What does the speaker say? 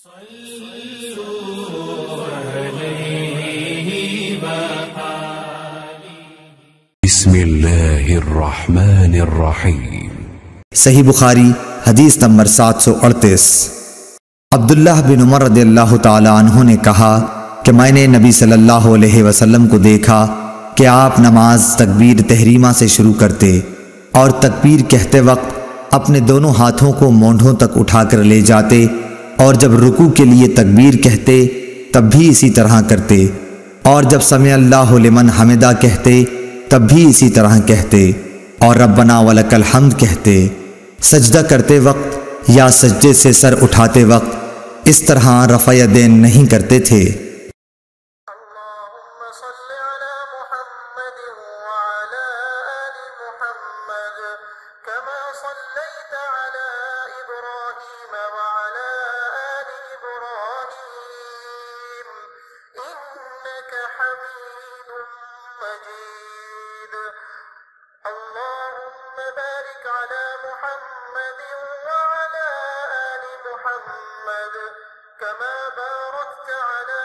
बिस्मिल्लाहिर्रहमानिर्रहीम। सही बुखारी हदीस नंबर 738। अब्दुल्लाह बिन उमर रदियल्लाहु ताला अन्हु ने कहा कि मैंने नबी सल्लल्लाहु अलैहि वसल्लम को देखा कि आप नमाज तकबीर तहरीमा से शुरू करते और तकबीर कहते वक्त अपने दोनों हाथों को मोंढों तक उठाकर ले जाते, और जब रुकू के लिए तकबीर कहते तब भी इसी तरह करते, और जब समी अल्लाहु लिमन हमिदा कहते तब भी इसी तरह कहते, और रब्बना वलकल हम्द कहते। सजदा करते वक्त या सजदे से सर उठाते वक्त इस तरह रफ़ा यदैन नहीं करते थे। कमा बारकत अला